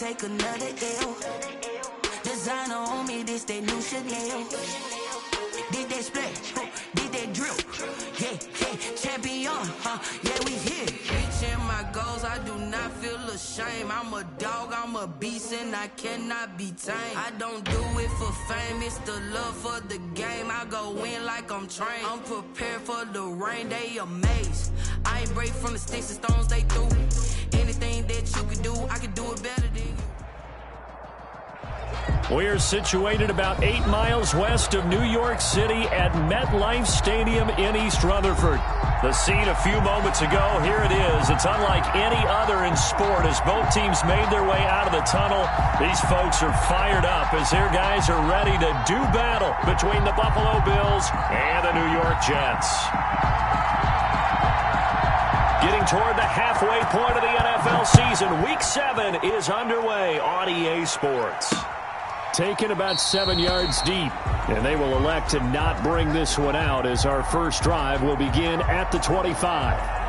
take another L. Designer on me, this that new Chanel. Did they splash? Did they drill? Yeah, champion, yeah, we here. Reaching my goals, I do not feel ashamed. I'm a dog, I'm a beast, and I cannot be tamed. I don't do it for fame, it's the love for the game. I go in like I'm trained. I'm prepared for the rain, they amazed. I ain't break from the sticks and stones they threw. Anything that you could do, I could do it better than you. We're situated about 8 miles west of New York City at MetLife Stadium in East Rutherford. The scene a few moments ago, here it is. It's unlike any other in sport as both teams made their way out of the tunnel. These folks are fired up as their guys are ready to do battle between the Buffalo Bills and the New York Jets. Getting toward the halfway point of the NFL season, Week 7 is underway on EA Sports. Taken about 7 yards deep, and they will elect to not bring this one out as our first drive will begin at the 25.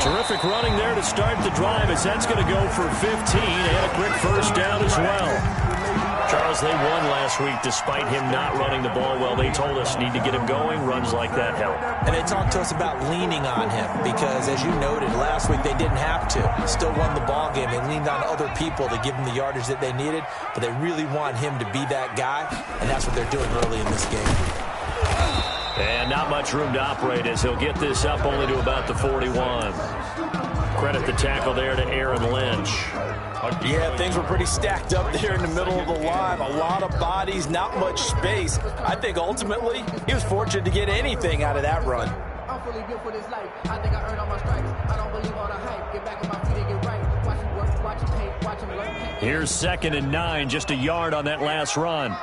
Terrific running there to start the drive as that's going to go for 15 and a quick first down as well. Charles, they won last week despite him not running the ball well. They told us need to get him going. Runs like that help. And they talked to us about leaning on him because, as you noted, last week they didn't have to. Still won the ball game. They leaned on other people to give them the yardage that they needed, but they really want him to be that guy, and that's what they're doing early in this game. And not much room to operate as he'll get this up only to about the 41. Credit the tackle there to Aaron Lynch. Yeah, things were pretty stacked up there in the middle of the line. A lot of bodies, not much space. I think ultimately he was fortunate to get anything out of that run. I'm fully built for this life. I think I earned all my stripes. I don't believe all the hype. Get back on my feet and get right. Watch him work, watch him hate, watch him learn. Here's 2nd and 9, just a yard on that last run.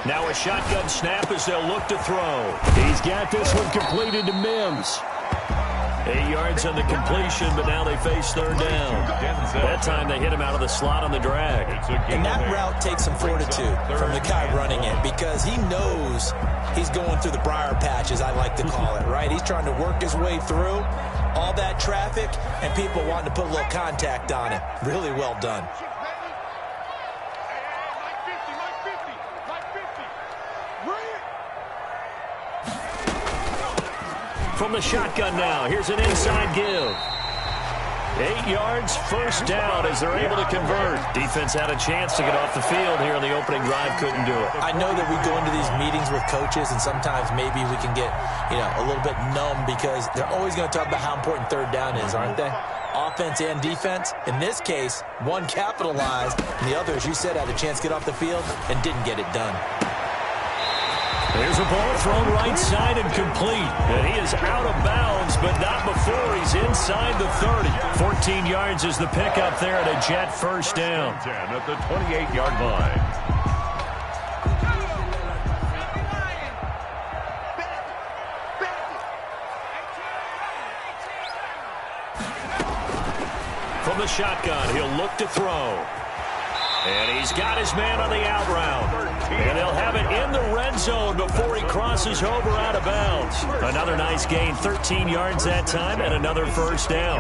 Now a shotgun snap as they'll look to throw. He's got this one completed to Mims. 8 yards on the completion, but now they face 3rd down. That time they hit him out of the slot on the drag. And that route takes some fortitude from the guy running it because he knows he's going through the briar patch, as I like to call it, right? He's trying to work his way through all that traffic and people wanting to put a little contact on it. Really well done. From the shotgun now, here's an inside give. 8 yards, first down as they're able to convert. Defense had a chance to get off the field here in the opening drive, couldn't do it. I know that we go into these meetings with coaches, and sometimes maybe we can get, a little bit numb because they're always going to talk about how important 3rd down is, aren't they? Offense and defense. In this case, one capitalized, and the other, as you said, had a chance to get off the field and didn't get it done. There's a ball thrown right side and complete. And he is out of bounds, but not before he's inside the 30. 14 yards is the pickup there at a Jet first down. At the 28-yard line. From the shotgun, he'll look to throw. And he's got his man on the out route. And they'll have it in the red zone before he crosses over out of bounds. Another nice gain, 13 yards that time, and another first down.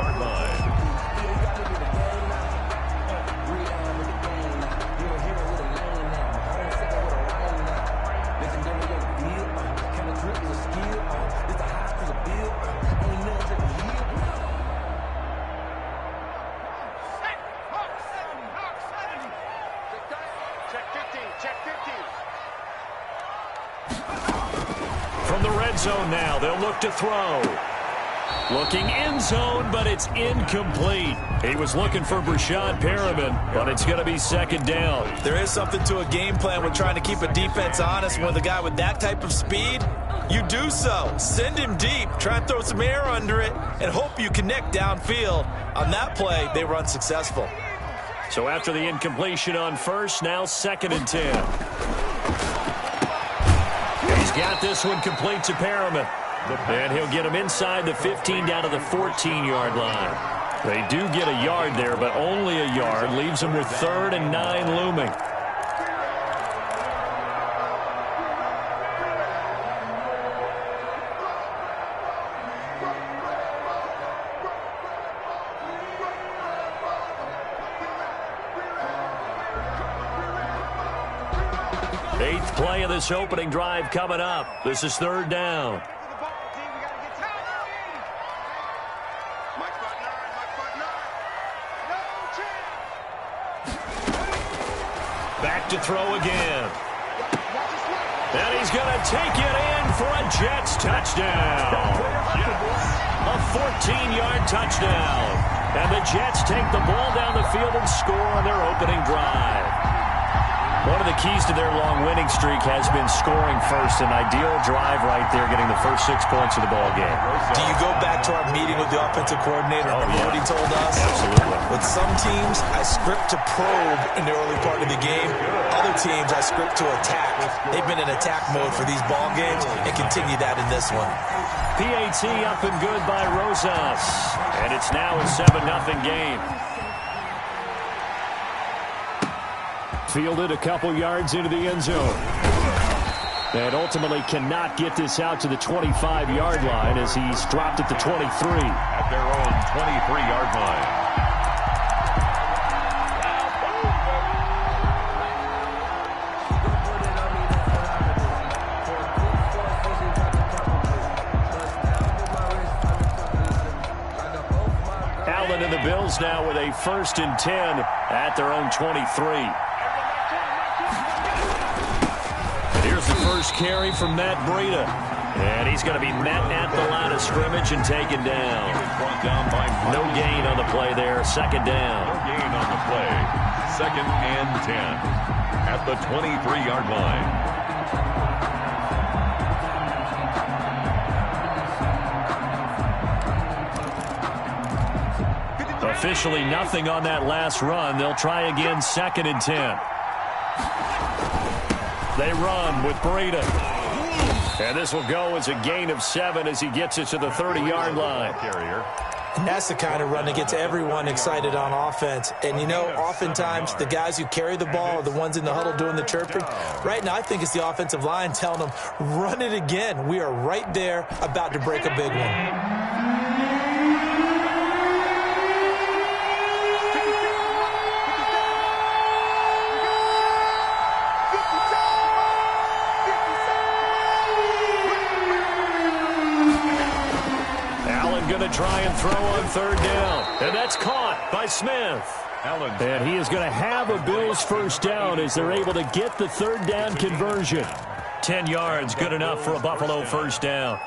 From the red zone now, they'll look to throw. Looking end zone, but it's incomplete. He was looking for Breshad Perriman, but it's going to be second down. There is something to a game plan with trying to keep a defense honest. With a guy with that type of speed, you do so. Send him deep, try and throw some air under it, and hope you connect downfield. On that play, they were unsuccessful. So after the incompletion on first, now 2nd and 10. He's got this one complete to Perriman. And he'll get him inside the 15 down to the 14-yard line. They do get a yard there, but only a yard. Leaves them with 3rd and 9 looming. Eighth play of this opening drive coming up. This is 3rd down. Back to throw again. And he's going to take it in for a Jets touchdown. A 14-yard touchdown. And the Jets take the ball down the field and score on their opening drive. One of the keys to their long winning streak has been scoring first. An ideal drive right there, getting the first 6 points of the ball game. Do you go back to our meeting with the offensive coordinator? Remember what he told us? Absolutely. With some teams, I script to probe in the early part of the game. Other teams, I script to attack. They've been in attack mode for these ball games and continue that in this one. PAT up and good by Rosas. And it's now a 7-0 game. Fielded a couple yards into the end zone. And ultimately cannot get this out to the 25-yard line as he's dropped at the 23. At their own 23-yard line. Allen and the Bills now with a 1st and 10 at their own 23. Here's the first carry from Matt Breida. And he's going to be met at the line of scrimmage and taken down. No gain on the play there. 2nd down. No gain on the play. 2nd and 10 at the 23-yard line. Officially nothing on that last run. They'll try again 2nd and 10. They run with Breida. And this will go as a gain of 7 as he gets it to the 30-yard line. And that's the kind of run that gets everyone excited on offense. And, you know, oftentimes the guys who carry the ball are the ones in the huddle doing the chirping. Right now, I think it's the offensive line telling them, run it again. We are right there about to break a big one. Going to try and throw on 3rd down. And that's caught by Smith. And he is going to have a Bills 1st down as they're able to get the 3rd down conversion. 10 yards, good enough for a Buffalo 1st down.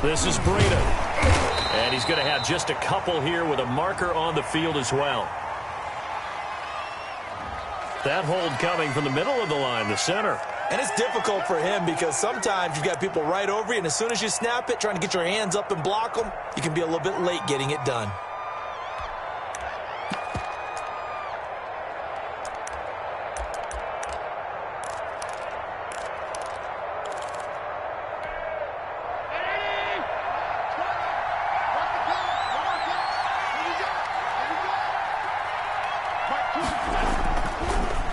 This is Breida. And he's going to have just a couple here with a marker on the field as well. That hold coming from the middle of the line, the center. And it's difficult for him because sometimes you've got people right over you, and as soon as you snap it, trying to get your hands up and block them, you can be a little bit late getting it done.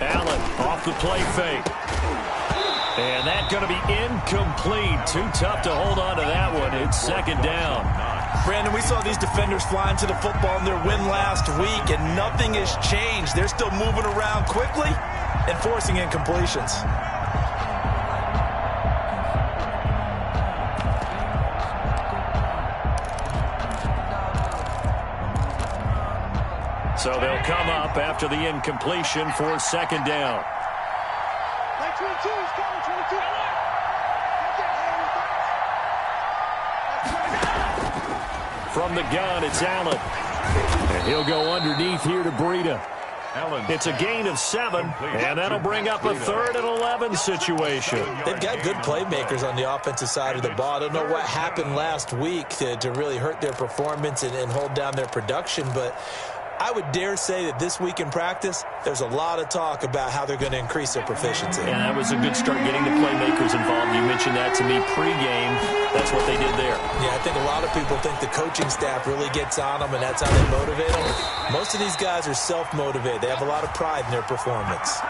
Allen off the play fake. And that's going to be incomplete. Too tough to hold on to that one. It's 2nd down. Brandon, we saw these defenders flying to the football in their win last week, and nothing has changed. They're still moving around quickly. and forcing incompletions. So they'll come up after the incompletion for second down. From the gun, it's Allen. And he'll go underneath here to Breida. It's a gain of 7, and that'll bring up a 3rd and 11 situation. They've got good playmakers on the offensive side of the ball. I don't know what happened last week to really hurt their performance and hold down their production, but I would dare say that this week in practice, there's a lot of talk about how they're going to increase their proficiency. And that was a good start getting the playmakers involved. You mentioned that to me pregame. That's what they did there. Yeah, I think a lot of people think the coaching staff really gets on them, and that's how they motivate them. Most of these guys are self-motivated. They have a lot of pride in their performance.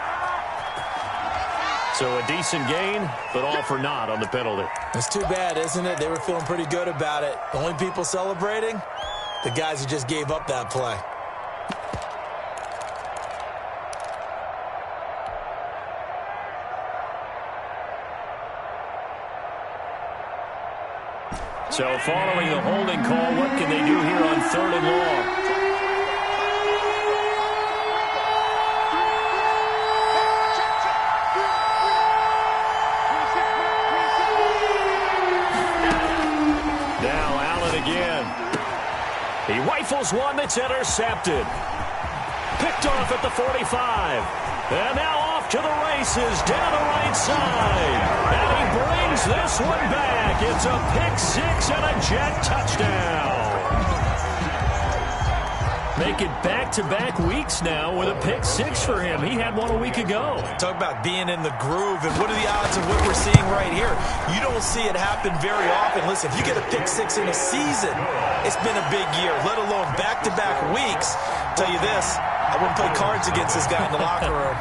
So a decent gain, but all for naught on the penalty. It's too bad, isn't it? They were feeling pretty good about it. The only people celebrating, the guys who just gave up that play. So following the holding call, what can they do here on 3rd and long? Now Allen again. He rifles one that's intercepted. Picked off at the 45. And now off to the races down the right side. And he brings this one back. It's a pick-6 and a Jet touchdown. Make it back-to-back weeks now with a pick-6 for him. He had one a week ago. Talk about being in the groove, and what are the odds of what we're seeing right here? You don't see it happen very often. Listen, if you get a pick-6 in a season, it's been a big year, let alone back-to-back weeks. I'll tell you this, I wouldn't play cards against this guy in the locker room.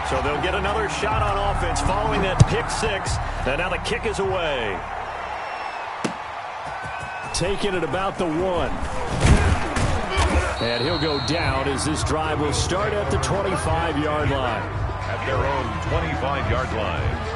So they'll get another shot on offense following that pick-6. And now the kick is away. Taking it about the 1. And he'll go down as this drive will start at the 25-yard line. At their own 25-yard line.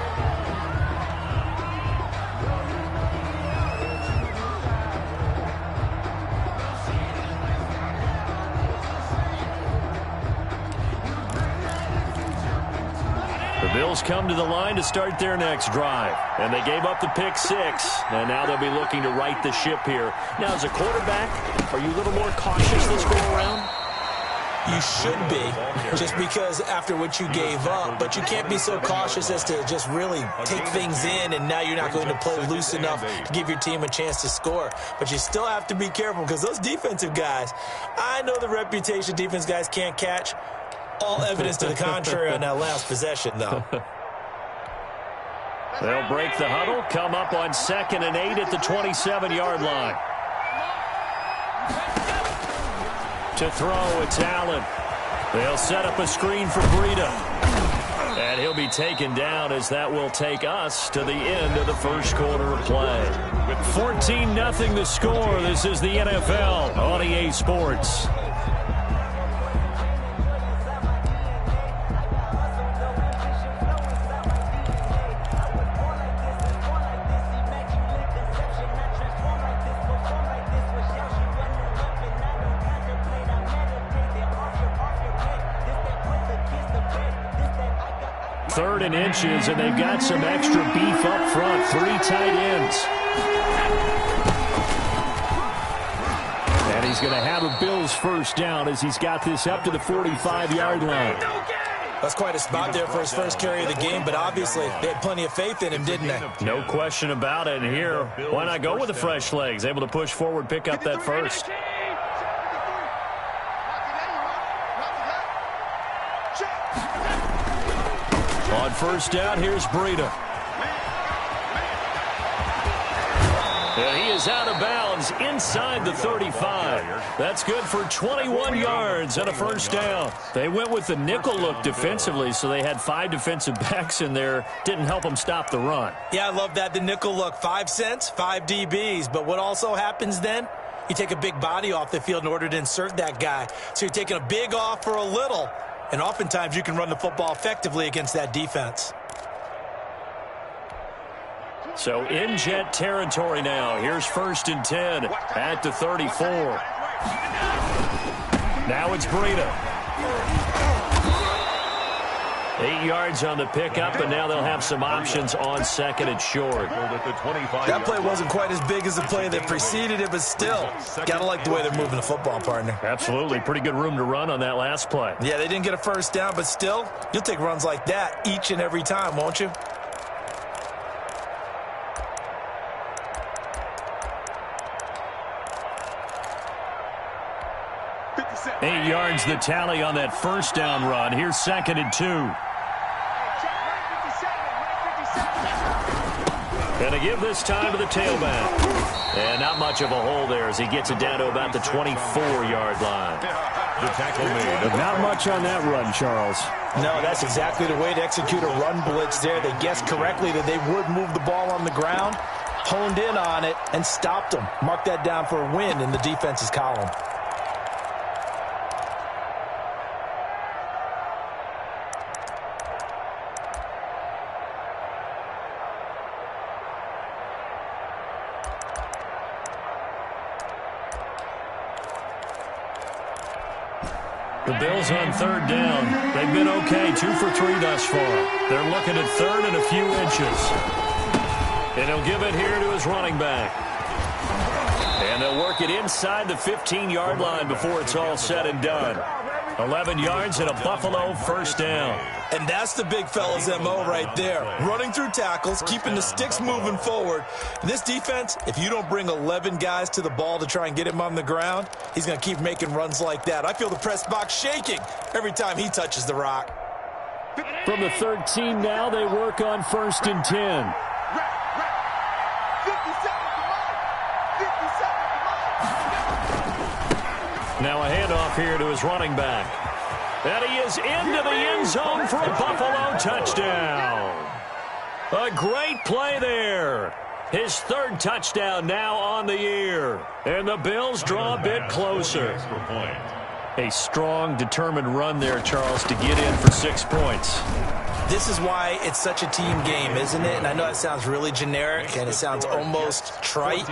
The Bills come to the line to start their next drive. And they gave up the pick-6. And now they'll be looking to right the ship here. Now, as a quarterback, are you a little more cautious this go around? You should be, just because after what you gave up. But you can't be so cautious as to just really take things in, and now you're not going to play loose enough to give your team a chance to score. But you still have to be careful, because those defensive guys, I know the reputation defense guys can't catch. All evidence to the contrary on that last possession, though. They'll break the huddle, come up on 2nd and 8 at the 27-yard line. To throw, it's Allen. They'll set up a screen for Breida. And he'll be taken down as that will take us to the end of the first quarter of play. 14-0 the score. This is the NFL on EA Sports. Third and inches, and they've got some extra beef up front. 3 tight ends. And he's going to have a Bills first down as he's got this up to the 45-yard line. That's quite a spot there for his first carry of the game, but obviously they had plenty of faith in him, didn't they? No question about it. And here, why not go with the fresh legs? Able to push forward, pick up that first. On first down, here's Breida. And he is out of bounds inside the 35. That's good for 21 yards and a first down. They went with the nickel look defensively, so they had 5 defensive backs in there. Didn't help them stop the run. Yeah, I love that, the nickel look. 5 cents, 5 DBs. But what also happens then? You take a big body off the field in order to insert that guy. So you're taking a big off for a little. And oftentimes you can run the football effectively against that defense. So in Jet territory now. Here's 1st and 10 at the 34. Now it's Breida. 8 yards on the pickup, and now they'll have some options on 2nd and short. That play wasn't quite as big as the play that preceded it, but still, got to like the way they're moving the football, partner. Absolutely. Pretty good room to run on that last play. Yeah, they didn't get a first down, but still, you'll take runs like that each and every time, won't you? Eight yards the tally on that first down run. Here's 2nd and 2. And to give this time to the tailback. And not much of a hole there as he gets it down to about the 24-yard line. The tackle made. Not much on that run, Charles. No, that's exactly the way to execute a run blitz there. They guessed correctly that they would move the ball on the ground, honed in on it, and stopped them. Mark that down for a win in the defense's column. The Bills on 3rd down. They've been okay, 2 for 3 thus far. They're looking at 3rd and a few inches. And he'll give it here to his running back. And they'll work it inside the 15-yard line before it's all said and done. 11 yards and a Buffalo first down. And that's the big fella's MO right there. Running through tackles, keeping the sticks moving forward. And this defense, if you don't bring 11 guys to the ball to try and get him on the ground, he's going to keep making runs like that. I feel the press box shaking every time he touches the rock. From the 13 now, they work on 1st and 10. Now a handoff here to his running back. And he is into the end zone for a Buffalo touchdown. A great play there. His 3rd touchdown now on the year. And the Bills draw a bit closer. A strong, determined run there, Charles, to get in for 6 points. This is why it's such a team game, isn't it? And I know it sounds really generic and it sounds almost trite,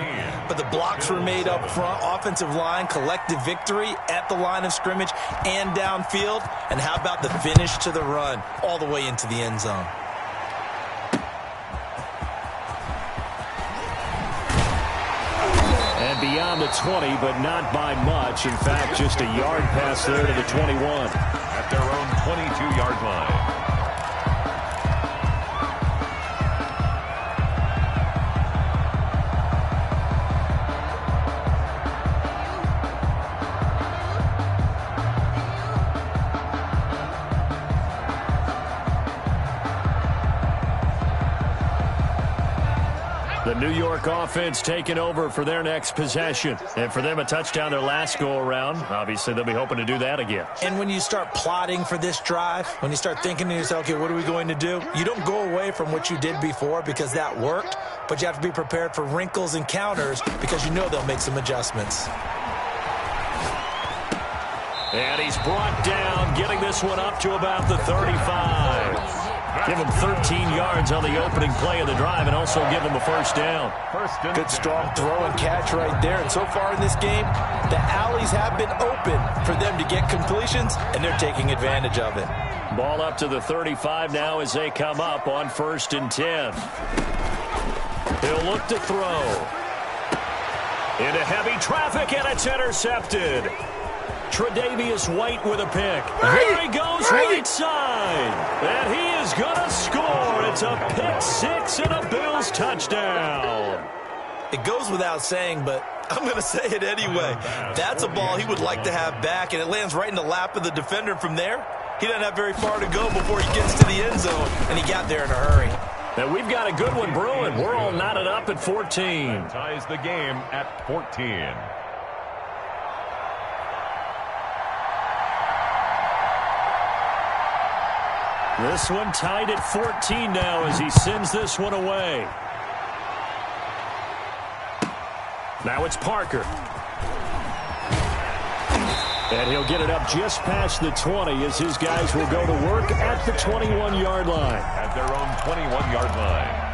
but the blocks were made up front, offensive line, collective victory at the line of scrimmage and downfield. And how about the finish to the run all the way into the end zone? And beyond the 20, but not by much. In fact, just a yard pass there to the 21. At their own 22-yard line. The New York offense taking over for their next possession. And for them, a touchdown their last go-around. Obviously, they'll be hoping to do that again. And when you start plotting for this drive, when you start thinking to yourself, okay, what are we going to do? You don't go away from what you did before because that worked, but you have to be prepared for wrinkles and counters because you know they'll make some adjustments. And he's brought down, getting this one up to about the 35. Give him 13 yards on the opening play of the drive and also give him a first down. Good strong throw and catch right there. And so far in this game, the alleys have been open for them to get completions, and they're taking advantage of it. Ball up to the 35 now as they come up on 1st and 10. He'll look to throw. Into heavy traffic, and it's intercepted. Tre'Davious White with a pick. Here he goes right side. And he is going to score. It's a pick 6 and a Bills touchdown. It goes without saying, but I'm going to say it anyway. That's a ball he would like to have back, and it lands right in the lap of the defender. From there, he doesn't have very far to go before he gets to the end zone, and he got there in a hurry. Now we've got a good one brewing. We're all knotted up at 14. Ties the game at 14. This one tied at 14 now as he sends this one away. Now it's Parker. And he'll get it up just past the 20 as his guys will go to work at the 21-yard line. At their own 21-yard line.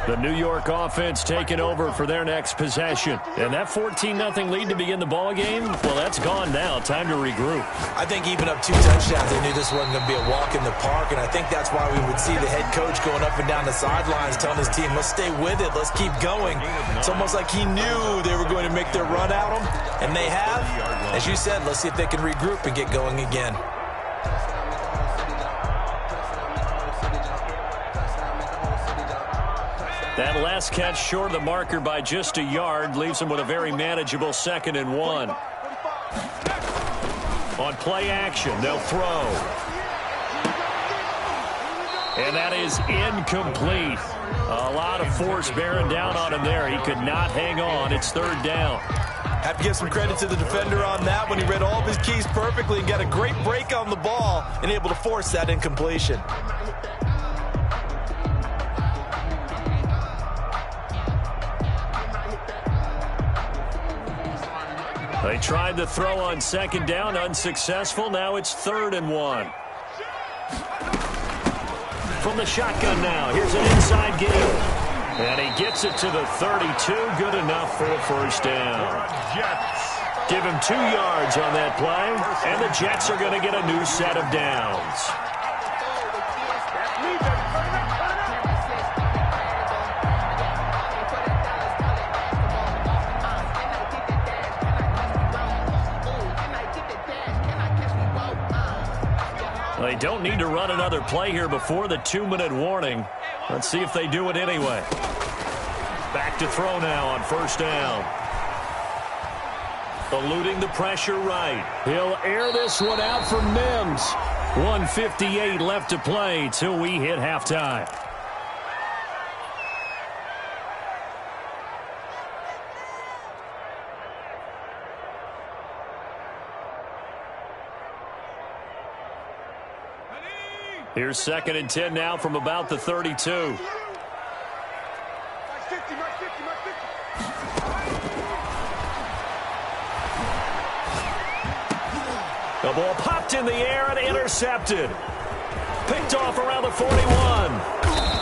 The New York offense taking over for their next possession. And that 14-0 lead to begin the ball game, well, that's gone now. Time to regroup. I think even up 2 touchdowns, they knew this wasn't going to be a walk in the park, and I think that's why we would see the head coach going up and down the sidelines telling his team, let's stay with it, let's keep going. It's almost like he knew they were going to make their run at him, and they have. As you said, let's see if they can regroup and get going again. That last catch short of the marker by just a yard leaves him with a very manageable 2nd and 1. On play action, they'll throw. And that is incomplete. A lot of force bearing down on him there. He could not hang on. It's 3rd down. Have to give some credit to the defender on that when he read all of his keys perfectly and got a great break on the ball and able to force that incompletion. They tried to throw on 2nd down, unsuccessful. Now it's 3rd and 1. From the shotgun now, here's an inside game. And he gets it to the 32, good enough for a 1st down. Give him 2 yards on that play, and the Jets are going to get a new set of downs. They don't need to run another play here before the 2-minute warning. Let's see if they do it anyway. Back to throw now on 1st down. Eluding the pressure right. He'll air this one out for Mims. 1:58 left to play till we hit halftime. Here's 2nd and 10 now from about the 32. The ball popped in the air and intercepted. Picked off around the 41.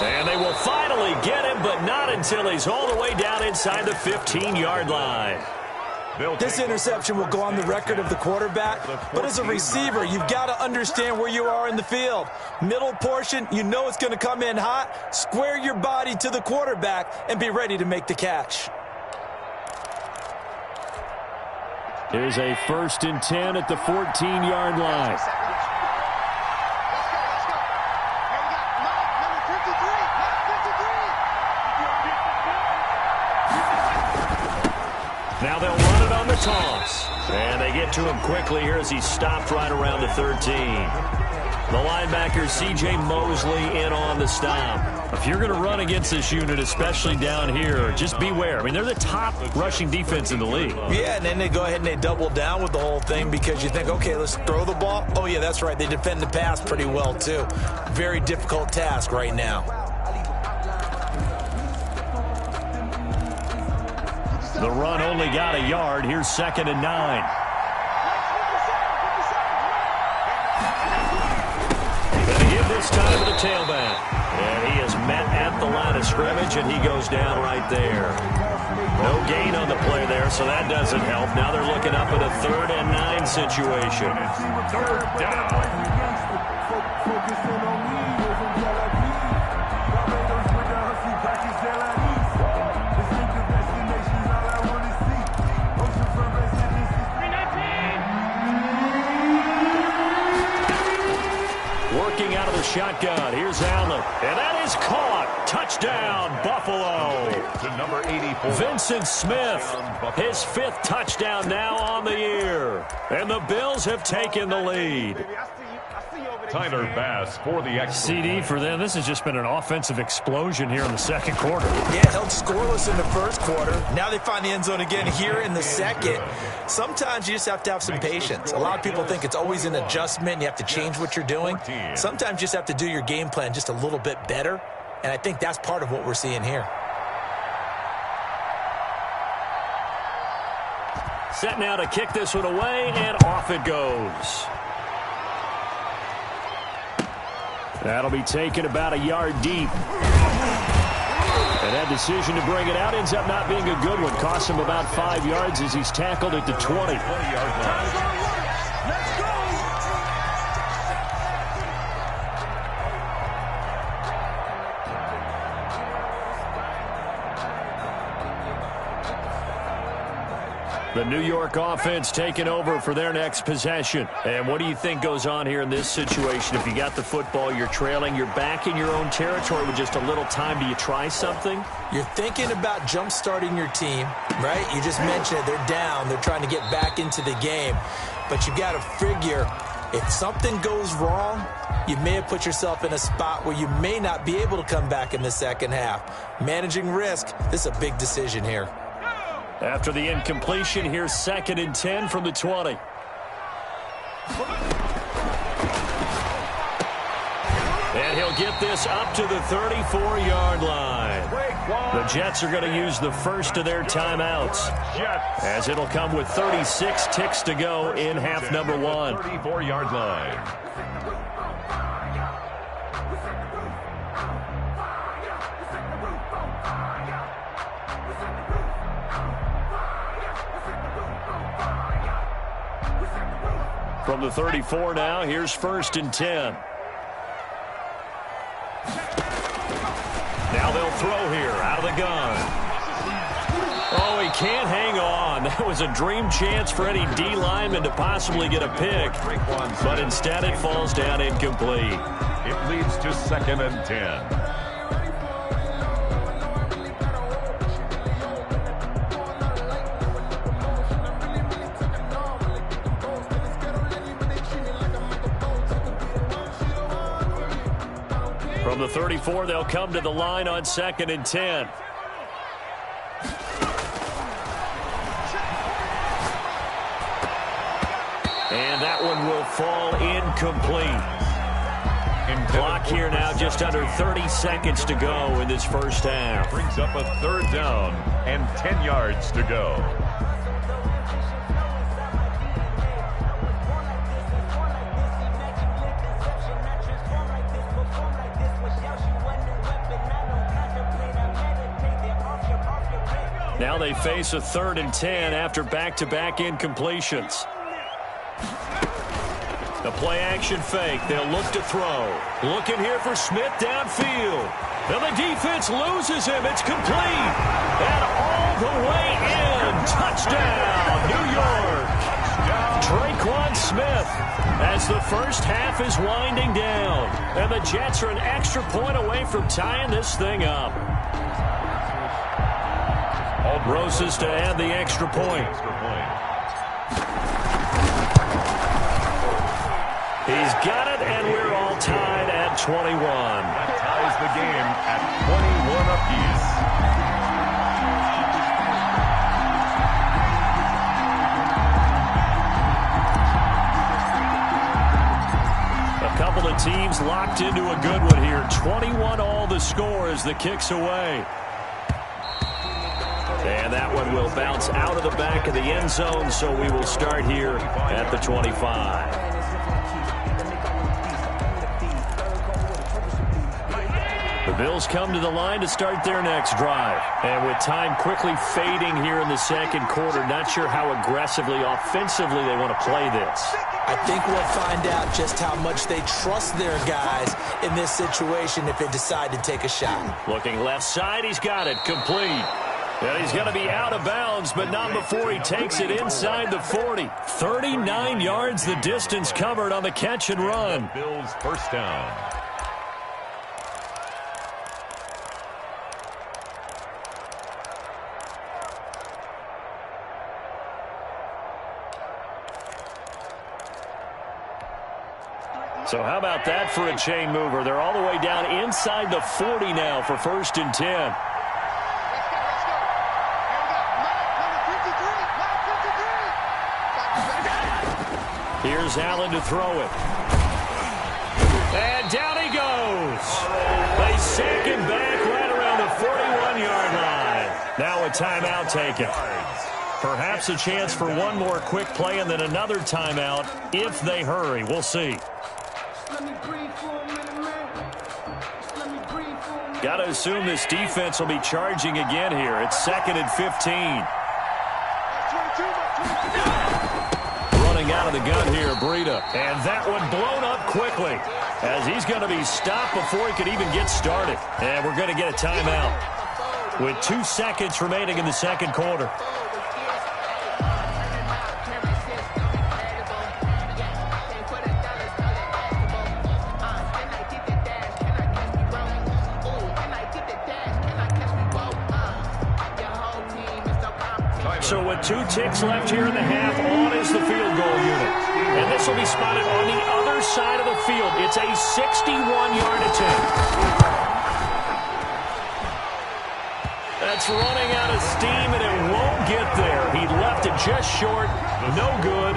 And they will finally get him, but not until he's all the way down inside the 15-yard line. This interception will go on the record of the quarterback, but as a receiver, you've got to understand where you are in the field. Middle portion, you know it's going to come in hot. Square your body to the quarterback and be ready to make the catch. Here's a 1st and 10 at the 14-yard line. Now they'll run it on the toss. And they get to him quickly here as he stopped right around the 13. The linebacker, C.J. Mosley, in on the stop. If you're going to run against this unit, especially down here, just beware. I mean, they're the top rushing defense in the league. Yeah, and then they go ahead and they double down with the whole thing because you think, okay, let's throw the ball. Oh, yeah, that's right. They defend the pass pretty well, too. Very difficult task right now. The run only got a yard. Here's 2nd and 9. And to give this time to the tailback. And he is met at the line of scrimmage, and he goes down right there. No gain on the play there, so that doesn't help. Now they're looking up at a 3rd and 9 situation. 3rd down. Working out of the shotgun. Here's Allen. And that is caught. Touchdown, Buffalo. To number 84. Vincent Smith, his 5th touchdown now on the year. And the Bills have taken the lead. Tyler Bass for the extra CD point. for them. This has just been an offensive explosion here in the second quarter. Yeah, held scoreless in the first quarter. Now they find the end zone again here in the second. Sometimes you just have to have some patience. A lot of people think it's always an adjustment. You have to change what you're doing. Sometimes you just have to do your game plan just a little bit better. And I think that's part of what we're seeing here. Set now to kick this one away, and off it goes. That'll be taken about a yard deep. And that decision to bring it out ends up not being a good one. Costs him about 5 yards as he's tackled at the 20. 20-yard line. The New York offense taking over for their next possession. And what do you think goes on here in this situation? If you got the football, you're trailing, you're back in your own territory with just a little time. Do you try something? You're thinking about jump-starting your team, right? You just mentioned it. They're down. They're trying to get back into the game. But you've got to figure, if something goes wrong, you may have put yourself in a spot where you may not be able to come back in the second half. Managing risk, this is a big decision here. After the incompletion, here's 2nd and 10 from the 20. And he'll get this up to the 34-yard line. The Jets are going to use the first of their timeouts, as it'll come with 36 ticks to go in half number 1. 34-yard line. From the 34 now, here's 1st and 10. Now they'll throw here out of the gun. Oh, he can't hang on. That was a dream chance for any D lineman to possibly get a pick, but instead it falls down incomplete. It leads to 2nd and 10. From the 34, they'll come to the line on 2nd and 10. And that one will fall incomplete. Clock here now, just under 30 seconds to go in this first half. Brings up a 3rd down and 10 yards to go. Now they face a 3rd and 10 after back-to-back incompletions. The play-action fake. They'll look to throw. Looking here for Smith downfield. Now the defense loses him. It's complete. And all the way in. Touchdown, New York. Traquan Smith as the first half is winding down. And the Jets are an extra point away from tying this thing up. Roses to add the extra point. He's got it, and we're all tied at 21. That ties the game at 21 apiece. A couple of teams locked into a good one here. 21 all the score as the kick's away. And that one will bounce out of the back of the end zone, so we will start here at the 25. The Bills come to the line to start their next drive. And with time quickly fading here in the second quarter, not sure how aggressively, offensively they want to play this. I think we'll find out just how much they trust their guys in this situation if they decide to take a shot. Looking left side, he's got it, complete. And he's going to be out of bounds, but not before he takes it inside the 40. 39 yards the distance covered on the catch and run. Bills first down. So how about that for a chain mover? They're all the way down inside the 40 now for 1st and 10. Here's Allen to throw it. And down he goes. They sack him back right around the 41-yard line. Now a timeout taken. Perhaps a chance for one more quick play and then another timeout if they hurry. We'll see. Got to assume this defense will be charging again here. It's 2nd and 15. Running out of the gun here, Breida. And that one blown up quickly as he's going to be stopped before he could even get started. And we're going to get a timeout with 2 seconds remaining in the second quarter. So with 2 ticks left here in the half, on is the field goal unit. And this will be spotted on the other side of the field. It's a 61-yard attempt. That's running out of steam, and it won't get there. He left it just short. No good.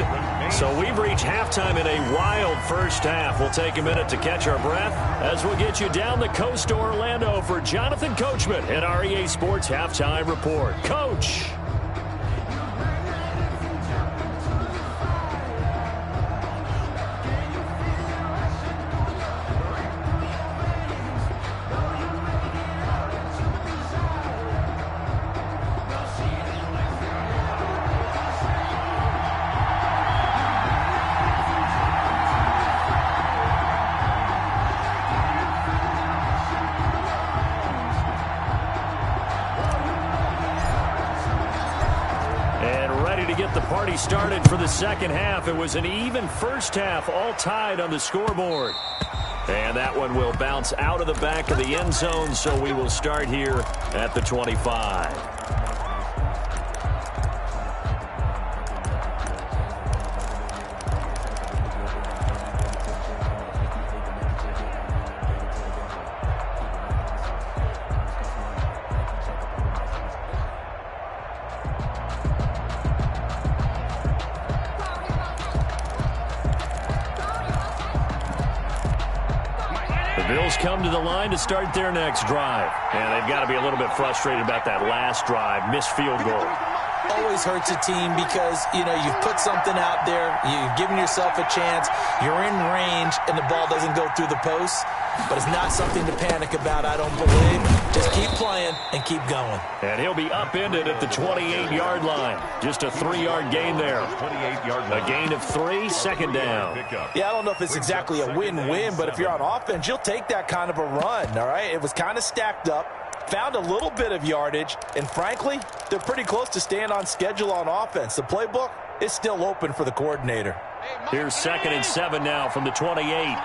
So we've reached halftime in a wild first half. We'll take a minute to catch our breath as we'll get you down the coast to Orlando for Jonathan Coachman at our EA Sports Halftime Report. Coach. The party started for the second half. It was an even first half, all tied on the scoreboard. And that one will bounce out of the back of the end zone, so we will start here at the 25. Bills come to the line to start their next drive. And they've got to be a little bit frustrated about that last drive. Missed field goal. Always hurts a team because, you've put something out there. You've given yourself a chance. You're in range, and the ball doesn't go through the posts. But it's not something to panic about, I don't believe. Just keep playing and keep going. And he'll be upended at the 28-yard line. Just a 3-yard gain there. 28-yard line. A gain of 3, second down. Yeah, I don't know if it's exactly a win-win, but if you're on offense, you'll take that kind of a run, all right? It was kind of stacked up. Found a little bit of yardage, and frankly, they're pretty close to staying on schedule on offense. The playbook is still open for the coordinator. Here's 2nd and 7 now from the 28.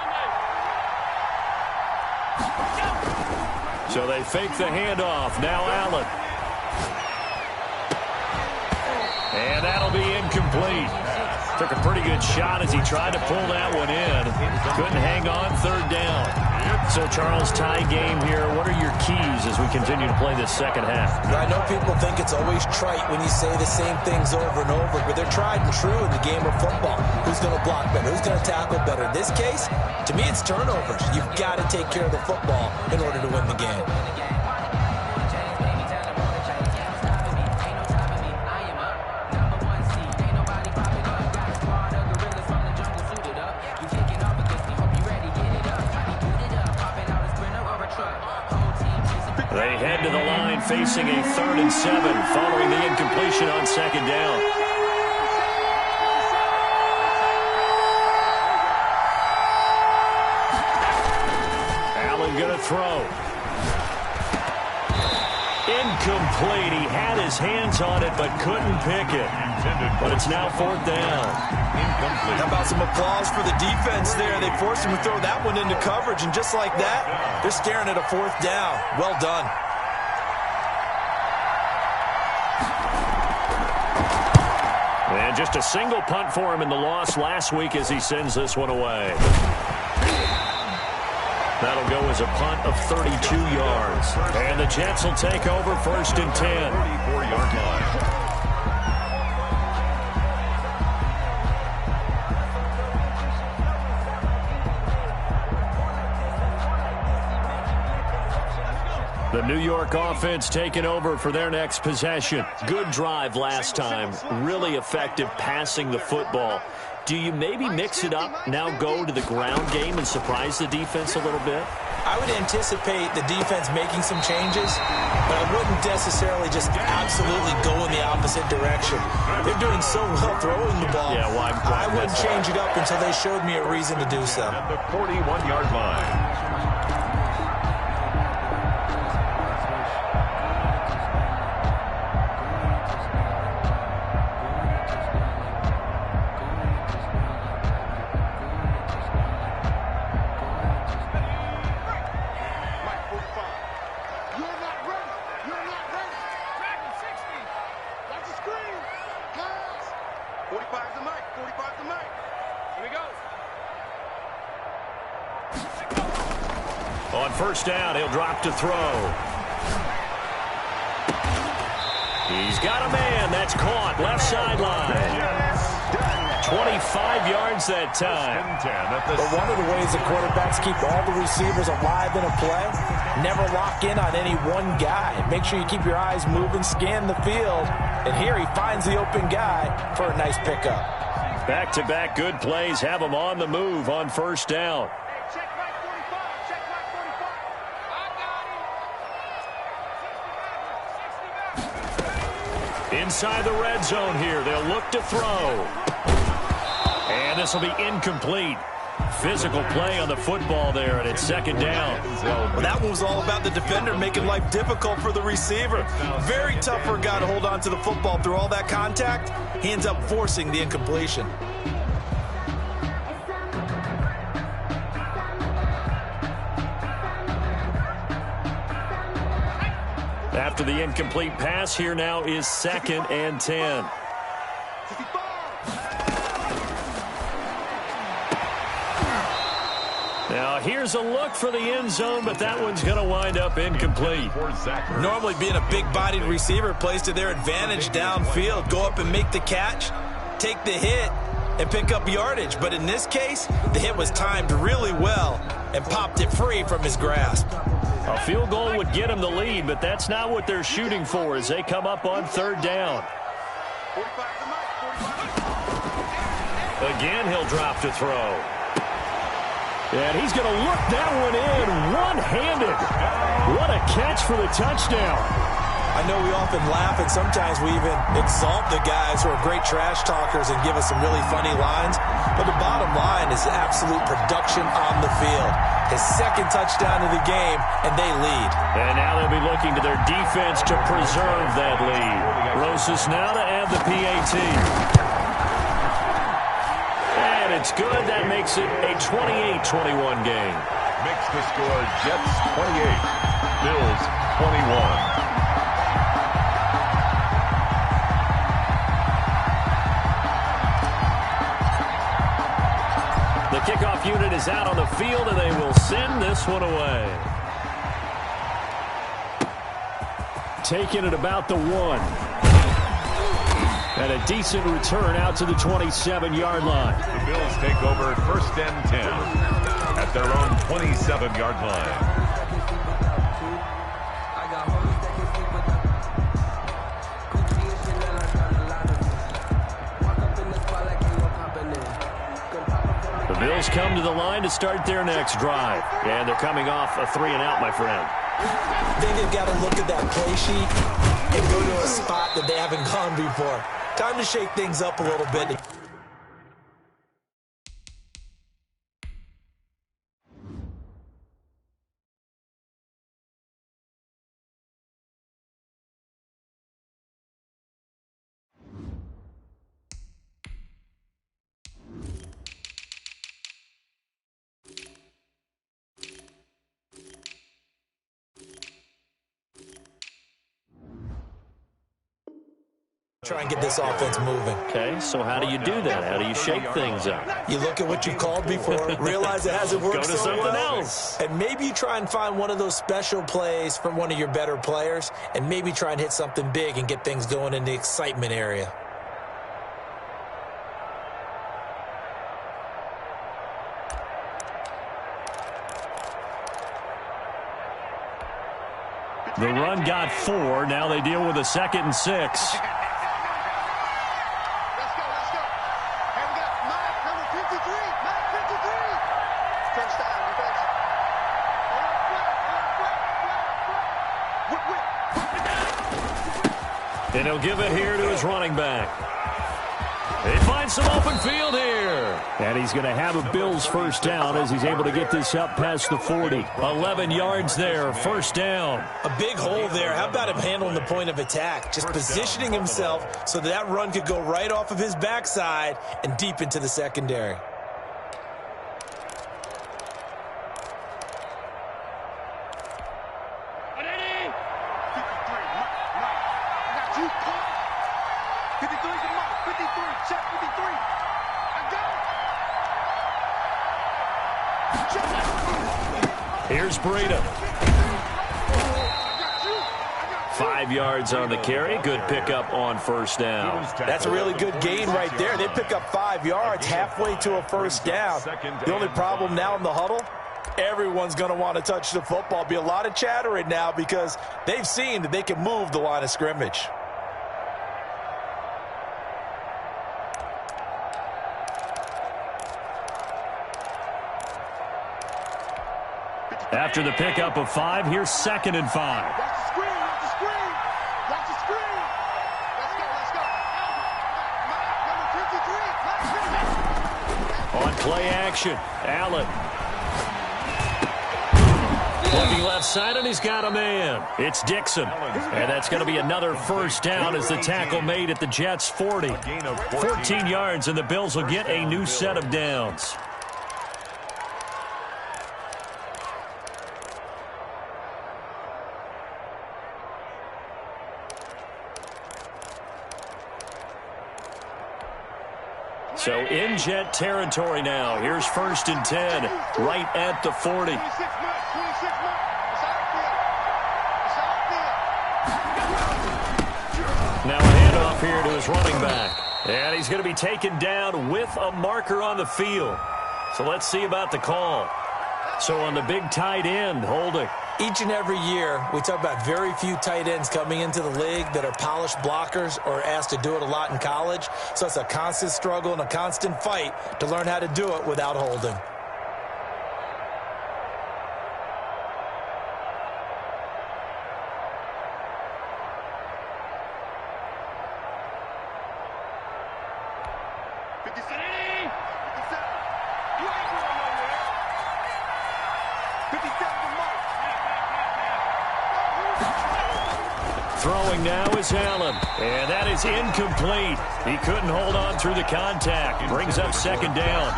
So they fake the handoff. Now Allen. And that'll be incomplete. Took a pretty good shot as he tried to pull that one in. Couldn't hang on, 3rd down. So, Charles, tie game here. What are your keys as we continue to play this second half? I know people think it's always trite when you say the same things over and over, but they're tried and true in the game of football. Who's going to block better? Who's going to tackle better? In this case, to me, it's turnovers. You've got to take care of the football in order to win the game. They head to the line facing a 3rd and 7 following the incompletion on 2nd down. Allen going to throw. Incomplete. He had his hands on it but couldn't pick it. But it's now 4th down. How about some applause for the defense there? They forced him to throw that one into coverage, and just like that, they're staring at a 4th down. Well done. And just a single punt for him in the loss last week as he sends this one away. That'll go as a punt of 32 yards. And the Jets will take over 1st and 10. 34-yard line. The New York offense taking over for their next possession. Good drive last time. Really effective passing the football. Do you maybe mix it up, now go to the ground game and surprise the defense a little bit? I would anticipate the defense making some changes, but I wouldn't necessarily just absolutely go in the opposite direction. They're doing so well throwing the ball. Yeah, why I wouldn't change it up until they showed me a reason to do so. At the 41-yard line. On 1st down, he'll drop to throw. He's got a man. That's caught. Left sideline. 25 yards that time. But one of the ways the quarterbacks keep all the receivers alive in a play, never lock in on any one guy. Make sure you keep your eyes moving, scan the field. And here he finds the open guy for a nice pickup. Back-to-back good plays have him on the move on 1st down. Inside the red zone here. They'll look to throw. And this will be incomplete. Physical play on the football there, and it's 2nd down. Well, that one was all about the defender making life difficult for the receiver. Very tough for a guy to hold on to the football through all that contact. He ends up forcing the incompletion. After the incomplete pass, here now is 2nd and 10. Now here's a look for the end zone, but that one's going to wind up incomplete. Normally being a big-bodied receiver plays to their advantage downfield. Go up and make the catch, take the hit, and pick up yardage. But in this case, the hit was timed really well and popped it free from his grasp. A field goal would get him the lead, but that's not what they're shooting for as they come up on 3rd down. Again, he'll drop to throw. And he's going to look that one in one-handed. What a catch for the touchdown. I know we often laugh, and sometimes we even exalt the guys who are great trash talkers and give us some really funny lines. But the bottom line is absolute production on the field. His 2nd touchdown of the game, and they lead. And now they'll be looking to their defense to preserve that lead. Rosas now to add the PAT. And it's good. That makes it a 28-21 game. Makes the score Jets 28, Bills 21. The kickoff unit is out on the field, and they will send this one away. Taking it about the 1. And a decent return out to the 27-yard line. The Bills take over 1st and 10 at their own 27-yard line. The Bills come to the line to start their next drive. And they're coming off a 3-and-out, my friend. I think they've got to look at that play sheet and go to a spot that they haven't gone before. Time to shake things up a little bit. Try and get this offense moving. Okay, so how do you do that? How do you shake things up? You look at what you called before, realize it hasn't worked Go to so something well, else. and maybe you try and find one of those special plays from one of your better players, and maybe try and hit something big and get things going in the excitement area. The run got 4. Now they deal with a 2nd and 6. Let's go. And we got Mike, number 53. Mike, 53. First down, defense. And he'll give it here to his running back. They find some open field here. And he's going to have a Bills first down as he's able to get this up past the 40. 11 yards there, first down. A big hole there. How about him handling the point of attack? Just positioning himself so that run could go right off of his backside and deep into the secondary. Here's Breida. 5 yards on the carry. Good pickup on first down. That's a really good gain right there. They pick up 5 yards halfway to a first down. The only problem now in the huddle, everyone's going to want to touch the football. Be a lot of chattering now because they've seen that they can move the line of scrimmage. After the pickup of 5, here's 2nd and 5. Watch the screen. Watch the screen. Watch the screen. Let's go. Mike, number 53. On play action, Allen. Looking left side, and he's got a man. It's Dixon. And that's going to be another first down as the tackle made at the Jets' 40. 14 yards, and the Bills will get a new set of downs. So in Jet territory now. Here's 1st and 10, right at the 40. 26 It's Now a handoff here to his running back. And he's going to be taken down with a marker on the field. So let's see about the call. So on the big tight end, holding. Each and every year, we talk about very few tight ends coming into the league that are polished blockers or asked to do it a lot in college. So it's a constant struggle and a constant fight to learn how to do it without holding. Throwing now is Allen, and that is incomplete. He couldn't hold on through the contact. Brings up 2nd down.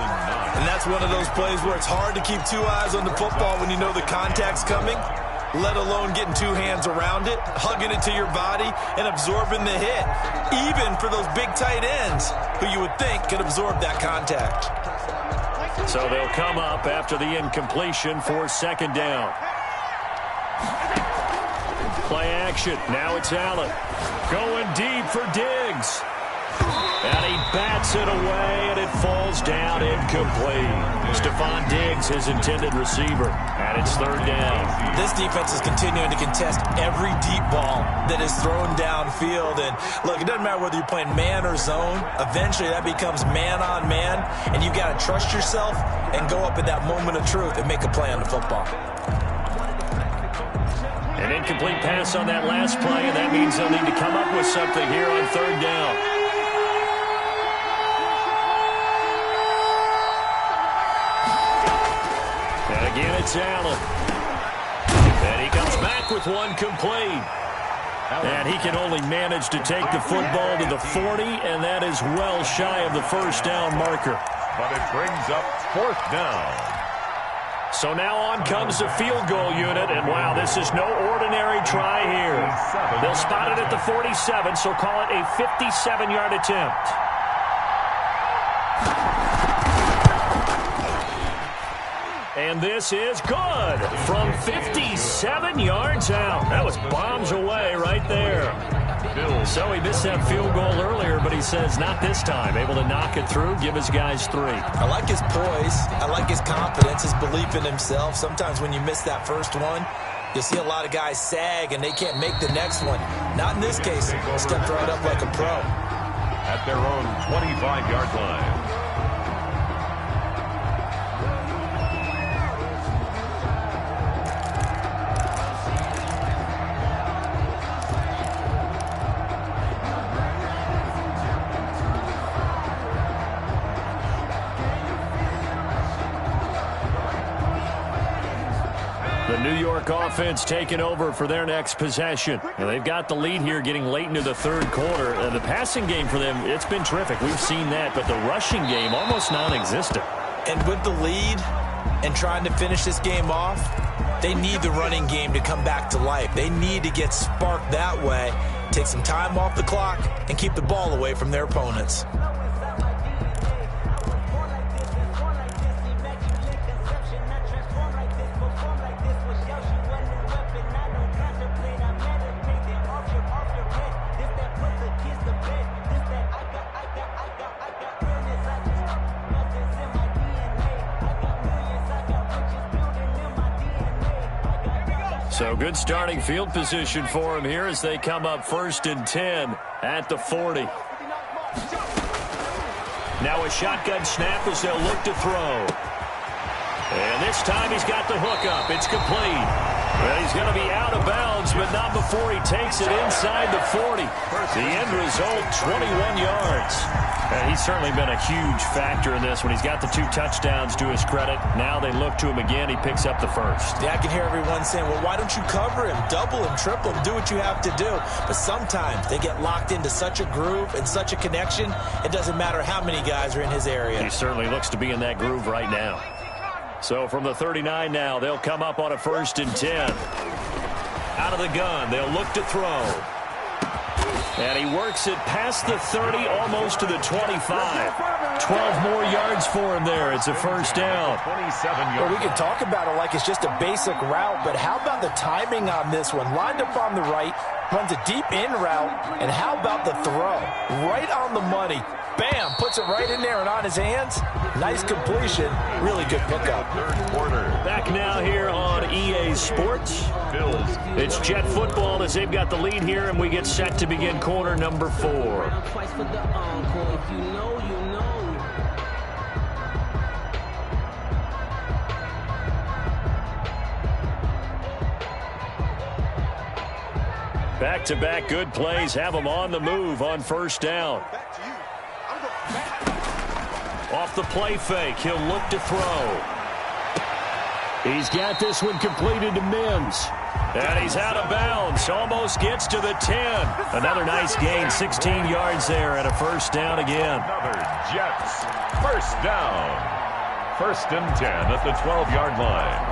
And that's one of those plays where it's hard to keep 2 eyes on the football when you know the contact's coming, let alone getting 2 hands around it, hugging it to your body, and absorbing the hit, even for those big tight ends who you would think could absorb that contact. So they'll come up after the incompletion for 2nd down. Play action. Now it's Allen. Going deep for Diggs. And he bats it away, and it falls down incomplete. Stephon Diggs, his intended receiver. And it's 3rd down. This defense is continuing to contest every deep ball that is thrown downfield. And, look, it doesn't matter whether you're playing man or zone. Eventually, that becomes man-on-man. And you've got to trust yourself and go up at that moment of truth and make a play on the football. An incomplete pass on that last play, and that means they'll need to come up with something here on 3rd down. And again, it's Allen. And he comes back with one complete. And he can only manage to take the football to the 40, and that is well shy of the first down marker. But it brings up 4th down. So now on comes the field goal unit, and wow, this is no ordinary try here. They'll spot it at the 47, so call it a 57-yard attempt. And this is good from 57 yards out. That was bombs away right there. So he missed that field goal earlier, but he says not this time. Able to knock it through, give his guys 3. I like his poise. I like his confidence, his belief in himself. Sometimes when you miss that first one, you'll see a lot of guys sag and they can't make the next one. Not in this case. Stepped right up like a pro. At their own 25-yard line. New York offense taking over for their next possession. And they've got the lead here getting late into the third quarter. And the passing game for them, it's been terrific. We've seen that, but the rushing game almost non-existent. And with the lead and trying to finish this game off, they need the running game to come back to life. They need to get sparked that way, take some time off the clock, and keep the ball away from their opponents. So good starting field position for him here as they come up 1st and 10 at the 40. Now a shotgun snap as they'll look to throw. And this time he's got the hook up. It's complete. Well, he's going to be out of bounds, but not before he takes it inside the 40. The end result, 21 yards. And he's certainly been a huge factor in this when he's got the 2 touchdowns to his credit. Now they look to him again. He picks up the first. Yeah, I can hear everyone saying, well, why don't you cover him, double him, triple him, do what you have to do. But sometimes they get locked into such a groove and such a connection, it doesn't matter how many guys are in his area. He certainly looks to be in that groove right now. So from the 39 now, they'll come up on a 1st and 10. Out of the gun, they'll look to throw. And he works it past the 30, almost to the 25. 12 more yards for him there. It's a first down. 27 yards. Well, we can talk about it like it's just a basic route, but how about the timing on this one? Lined up on the right, runs a deep in route, and how about the throw? Right on the money. Bam, puts it right in there and on his hands. Nice completion. Really good pickup. Third quarter. Back now here on EA Sports. Bills. It's Jet football as they've got the lead here, and we get set to begin quarter number 4. Twice for the encore. If you know, you know. Back-to-back good plays have them on the move on first down. Off the play fake, he'll look to throw. He's got this one completed to Mims. And he's out of bounds, almost gets to the 10. Another nice gain, 16 yards there, and a first down again. Another Jets. First down. 1st and 10 at the 12-yard line.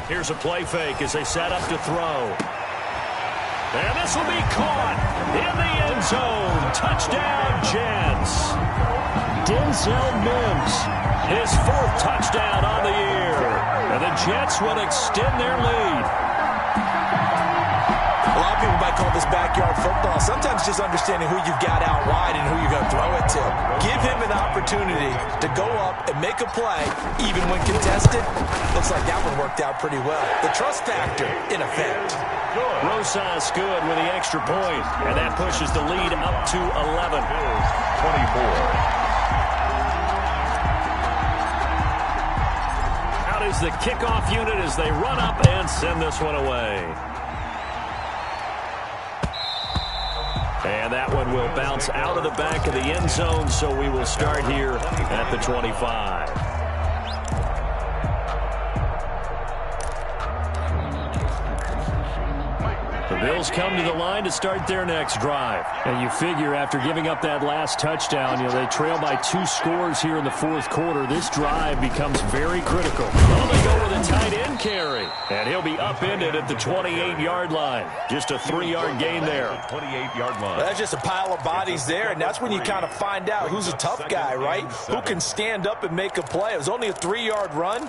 Here's a play fake as they set up to throw. And this will be caught in the end zone. Touchdown, Jets. Denzel Mims, his 4th touchdown on the year. And the Jets will extend their lead. A lot of people might call this backyard football. Sometimes just understanding who you've got out wide and who you're going to throw it to. Give him an opportunity to go up and make a play, even when contested. Looks like that one worked out pretty well. The trust factor, in effect. Rosas good with the extra point, and that pushes the lead up to 11. 24. Out is the kickoff unit as they run up and send this one away. And that one will bounce out of the back of the end zone, so we will start here at the 25. The Bills come to the line to start their next drive. And you figure after giving up that last touchdown, they trail by 2 scores here in the fourth quarter. This drive becomes very critical. Well, they go with a tight end carry. And he'll be upended at the 28-yard line. Just a 3-yard gain there. 28-yard line. That's just a pile of bodies there, and that's when you kind of find out who's a tough guy, right? Who can stand up and make a play. It was only a 3-yard run,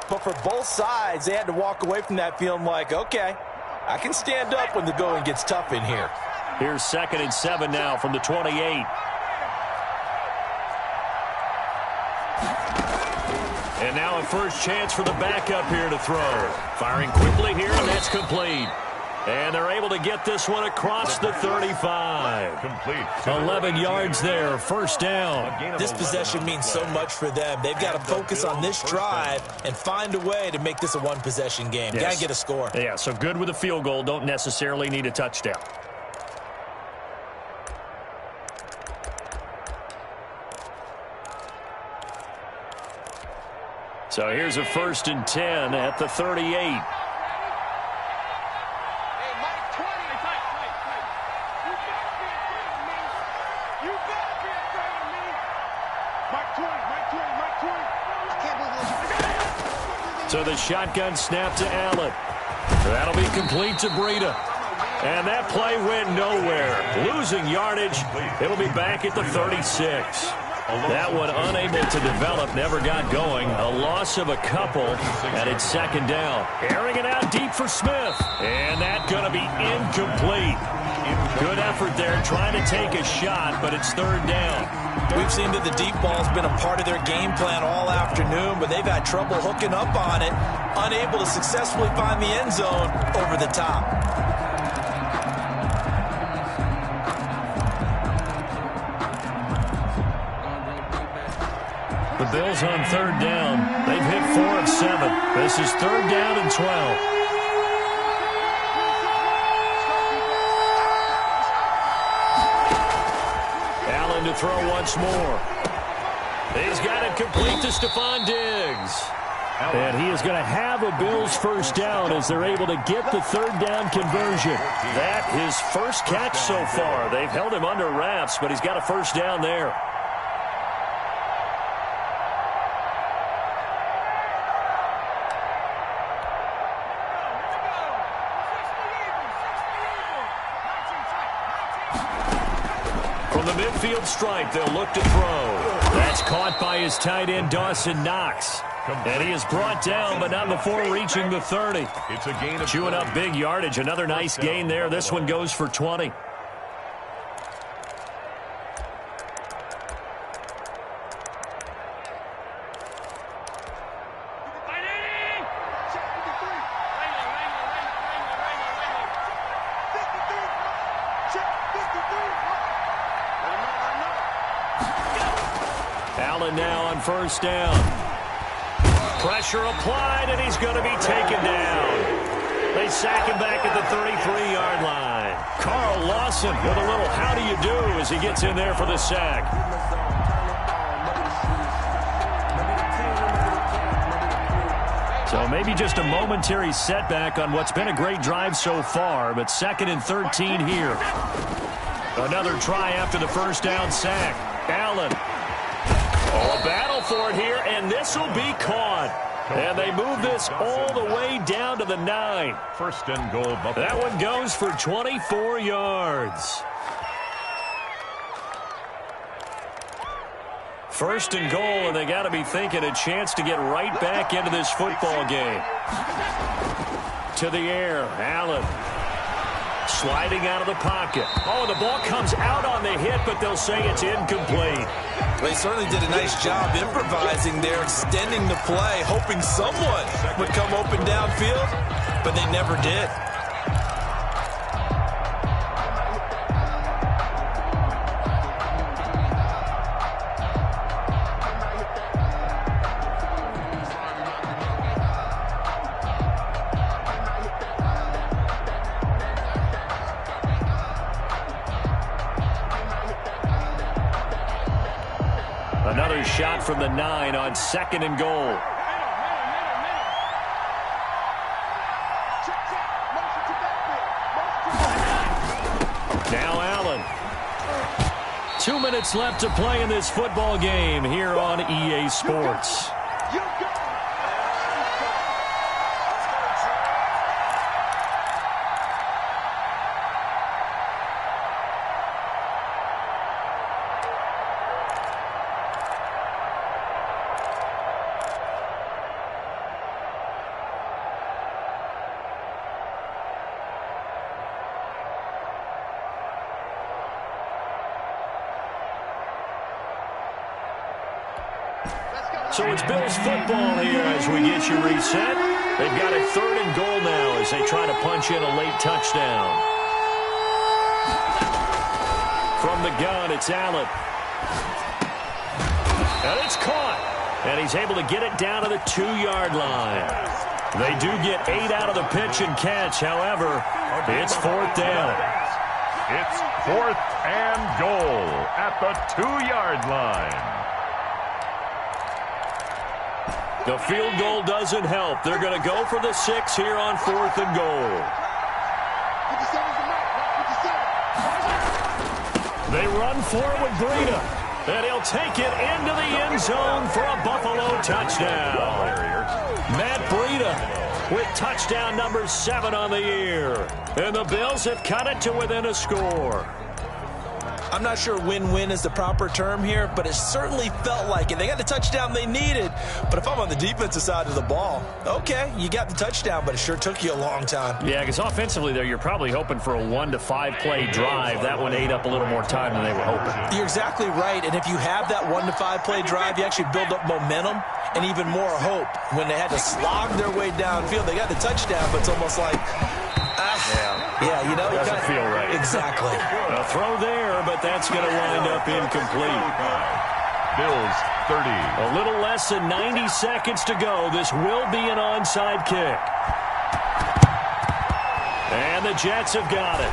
but for both sides, they had to walk away from that feeling like, okay, I can stand up when the going gets tough in here. Here's 2nd and 7 now from the 28. And now a first chance for the backup here to throw. Firing quickly here, and that's complete. And they're able to get this one across the 35. Complete. 11 yards there, first down. This possession means so much for them. They've got to focus on this drive and find a way to make this a one-possession game. Yes. Got to get a score. Yeah, so good with a field goal. Don't necessarily need a touchdown. So here's a 1st and 10 at the 38. So the shotgun snap to Allen. That'll be complete to Breida. And that play went nowhere. Losing yardage. It'll be back at the 36. That one unable to develop, never got going. A loss of a couple, and it's 2nd down. Airing it out deep for Smith. And that's going to be incomplete. Good effort there, trying to take a shot, but it's 3rd down. We've seen that the deep ball's been a part of their game plan all afternoon, but they've had trouble hooking up on it, unable to successfully find the end zone over the top. The Bills on 3rd down. They've hit 4 of 7. This is 3rd down and 12. To throw once more. He's got it complete to Stephon Diggs. And he is going to have a Bills first down as they're able to get the 3rd down conversion. That his first catch so far. They've held him under wraps, but he's got a first down there. Midfield stripe, they'll look to throw. That's caught by his tight end, Dawson Knox. And he is brought down, but not before reaching the 30. It's a gain of chewing up big yardage. Another nice gain there. This one goes for 20. Allen now on first down. Pressure applied, and he's going to be taken down. They sack him back at the 33-yard line. Carl Lawson with a little how do you do as he gets in there for the sack. So maybe just a momentary setback on what's been a great drive so far, but 2nd and 13 here. Another try after the first down sack. Allen. Oh, a battle for it here, and this will be caught. And they move this all the way down to the 9. 1st and goal. Buffalo. That one goes for 24 yards. 1st and goal, and they got to be thinking a chance to get right back into this football game. To the air, Allen. Sliding out of the pocket. Oh, the ball comes out on the hit, but they'll say it's incomplete. They certainly did a nice job improvising there, extending the play, hoping someone would come open downfield, but they never did. Another shot from the 9 on 2nd and goal. Now Allen. 2 minutes left to play in this football game here on EA Sports. So it's Bills football here as we get you reset. They've got a 3rd and goal now as they try to punch in a late touchdown. From the gun, it's Allen. And it's caught. And he's able to get it down to the 2-yard line. They do get 8 out of the pitch and catch. However, it's 4th down. It's 4th and goal at the 2-yard line. The field goal doesn't help. They're going to go for the 6 here on 4th and goal. They run forward with Breida. And he'll take it into the end zone for a Buffalo touchdown. Matt Breida with touchdown number 7 on the year. And the Bills have cut it to within a score. I'm not sure win-win is the proper term here, but it certainly felt like it. They got the touchdown they needed, but if I'm on the defensive side of the ball, okay, you got the touchdown, but it sure took you a long time. Yeah, because offensively there, you're probably hoping for a 1 to 5 play drive. That one ate up a little more time than they were hoping. You're exactly right, and if you have that 1 to 5 play drive, you actually build up momentum and even more hope. When they had to slog their way downfield, they got the touchdown, but it's almost like, yeah, you know, it doesn't feel right. Exactly. A throw there, but that's going to wind up incomplete. Bills 30. A little less than 90 seconds to go. This will be an onside kick. And the Jets have got it.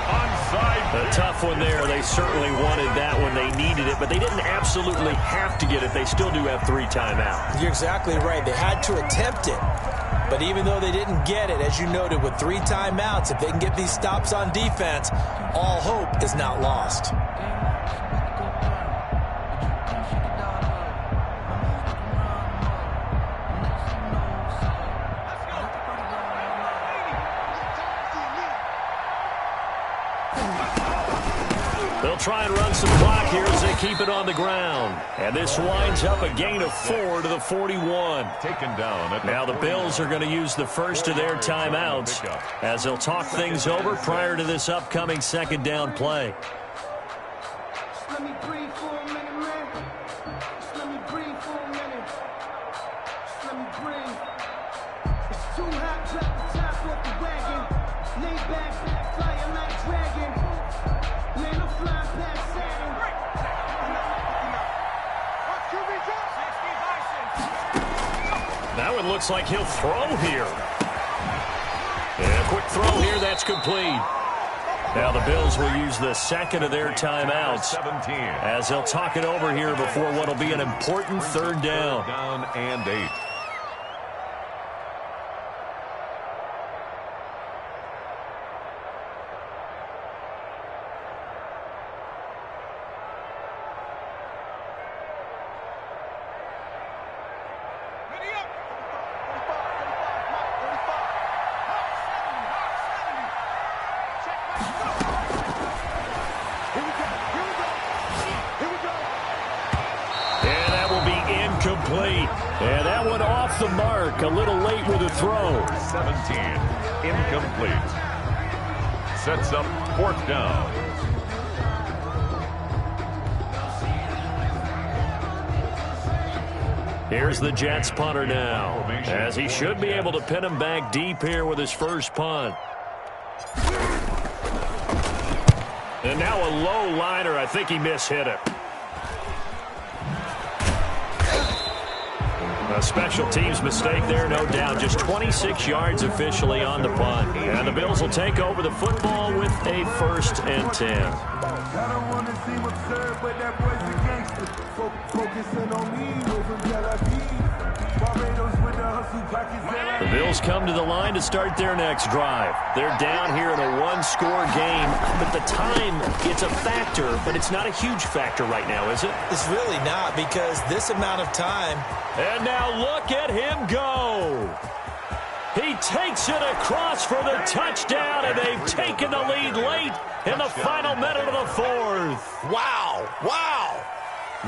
Onside. A tough one there. They certainly wanted that when they needed it, but they didn't absolutely have to get it. They still do have 3 timeouts. You're exactly right. They had to attempt it. But even though they didn't get it, as you noted, with 3 timeouts, if they can get these stops on defense, all hope is not lost. They'll try and run some clock here as they keep it on the ground. And this winds up a gain of 4 to the 41. Taken down. Now the Bills are going to use the first of their timeouts as they'll talk things over prior to this upcoming 2nd down play. Let me breathe for a minute, man. Just let me breathe for a minute. Just let me breathe. It's too hot, drop the top off the wagon. Lay back, flying like dragon. Man, I'm flying past Saturn. Now it looks like he'll throw here. And a quick throw here, that's complete. Now the Bills will use the 2nd of their timeouts 17. as they'll talk it over here before what will be an important 3rd down. Down and 8. Incomplete. And that one off the mark. A little late with a throw. 17. Incomplete. Sets up 4th down. Here's the Jets punter now, as he should be able to pin him back deep here with his first punt. And now a low liner. I think he mishit it. A special teams mistake there, no doubt. Just 26 yards officially on the punt. And the Bills will take over the football with a 1st and 10. I don't want to seem absurd, but that boy's a gangster. Focusing on me, with some Barbados with the hustle pockets that The Bills come to the line to start their next drive. They're down here in a one-score game, but the time, it's a factor, but it's not a huge factor right now, is it? It's really not, because this amount of time. And now look at him go. He takes it across for the touchdown, and they've taken the lead late in the final minute of the fourth. Wow, wow,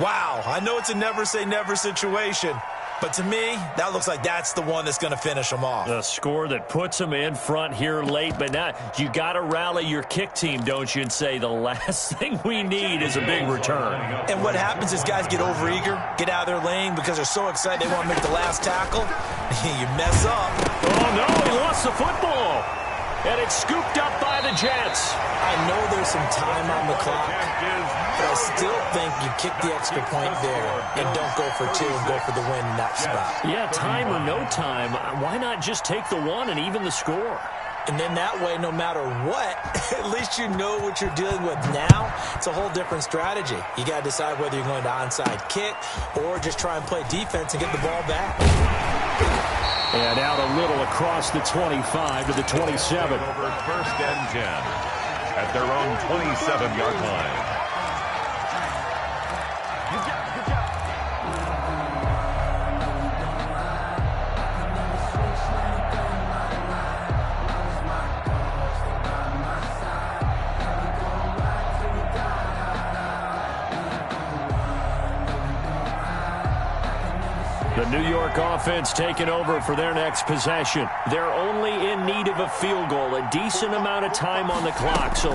wow. I know it's a never-say-never situation, but to me, that looks like that's the one that's going to finish them off. The score that puts them in front here late, but now you got to rally your kick team, don't you, and say the last thing we need is a big return. And what happens is guys get overeager, get out of their lane because they're so excited they want to make the last tackle. You mess up. Oh, no, he lost the football. And it's scooped up by the Jets. I know there's some time on the clock, but I still think you kick the extra point there and don't go for two and go for the win in that spot. Yeah, time or no time, why not just take the one and even the score? And then that way, no matter what, at least you know what you're dealing with now. It's a whole different strategy. You got to decide whether you're going to onside kick or just try and play defense and get the ball back. And out a little across the 25 to the 27. Over first and 10 at their own 27-yard line. The New York offense taking over for their next possession. They're only in need of a field goal, a decent amount of time on the clock. So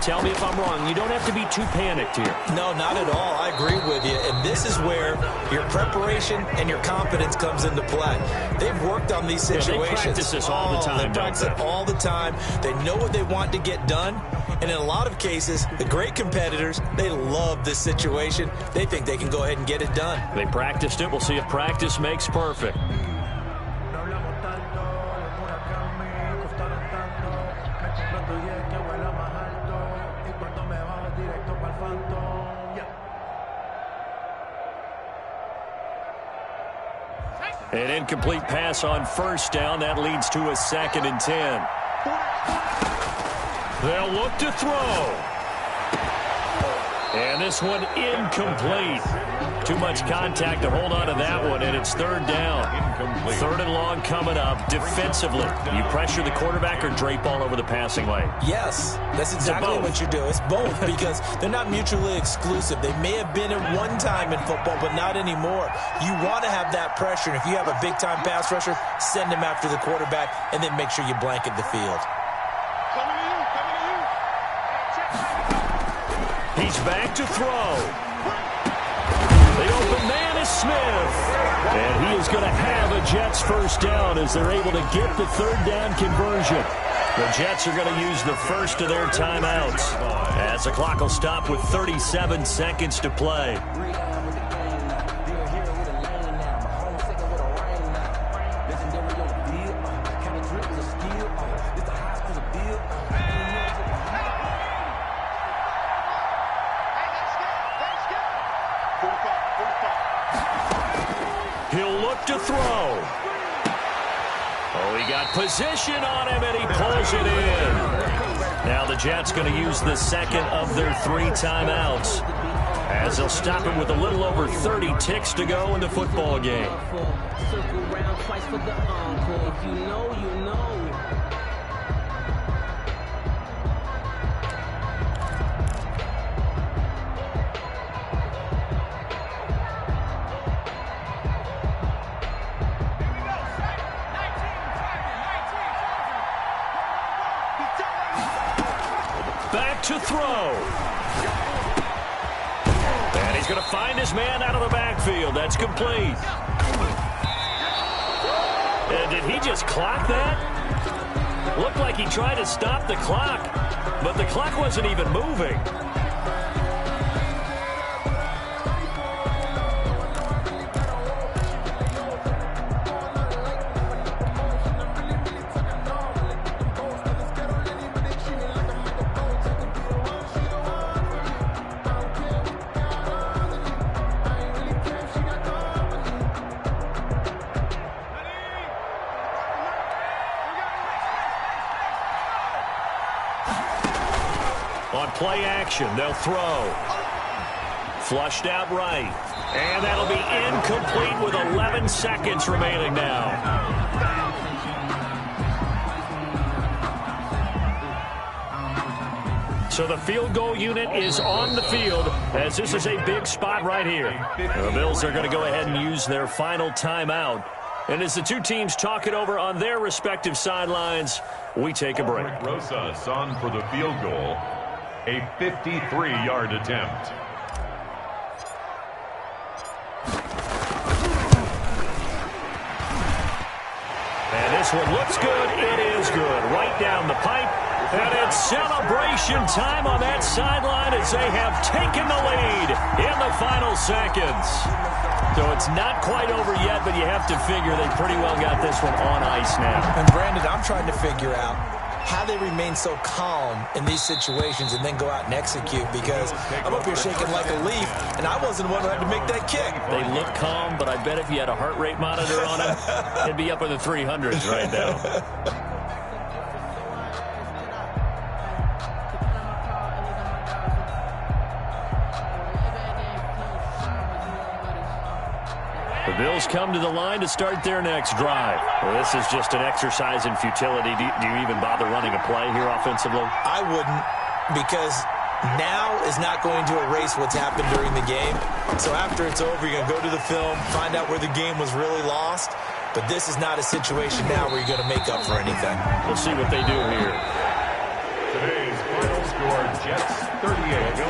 tell me if I'm wrong. You don't have to be too panicked here. No, not at all. I agree with you. And this is where your preparation and your confidence comes into play. They've worked on these situations. They practice this all the time. They practice it all the time. They know what they want to get done. And in a lot of cases, the great competitors, they love this situation. They think they can go ahead and get it done. They practiced it. We'll see if practice makes perfect. An incomplete pass on first down. That leads to a 2nd and 10. They'll look to throw. And this one incomplete. Too much contact to hold on to that one, and it's 3rd down. Incomplete. 3rd and long coming up. Defensively, you pressure the quarterback or drape all over the passing lane? Yes, that's exactly what you do. It's both because they're not mutually exclusive. They may have been at one time in football, but not anymore. You want to have that pressure, and if you have a big-time pass rusher, send him after the quarterback, and then make sure you blanket the field. He's back to throw. The open man is Smith. And he is going to have a Jets first down as they're able to get the 3rd down conversion. The Jets are going to use the first of their timeouts as the clock will stop with 37 seconds to play. He'll look to throw. Oh, he got position on him, and he pulls it in. Now the Jets going to use the 2nd of their 3 timeouts as they'll stop him with a little over 30 ticks to go in the football game. Circle round twice for the encore. If you know, you know. Back to throw. And he's going to find his man out of the backfield. That's complete. And did he just clock that? Looked like he tried to stop the clock, but the clock wasn't even moving. On play action, they'll throw. Flushed out right. And that'll be incomplete with 11 seconds remaining now. So the field goal unit is on the field as this is a big spot right here. The Bills are going to go ahead and use their final timeout. And as the two teams talk it over on their respective sidelines, we take a break. Rosas on for the field goal, a 53-yard attempt. And this one looks good. It is good. Right down the pipe. And it's celebration time on that sideline as they have taken the lead in the final seconds. So it's not quite over yet, but you have to figure they pretty well got this one on ice now. And Brandon, I'm trying to figure out how they remain so calm in these situations and then go out and execute, because I'm up here shaking like a leaf, and I wasn't the one who had to make that kick. They look calm, but I bet if you had a heart rate monitor on him, it'd be up in the 300s right now. The Bills come to the line to start their next drive. Well, this is just an exercise in futility. Do you even bother running a play here offensively? I wouldn't, because now is not going to erase what's happened during the game. So after it's over, you're going to go to the film, find out where the game was really lost. But this is not a situation now where you're going to make up for anything. We'll see what they do here. Today's final score, Jets 38.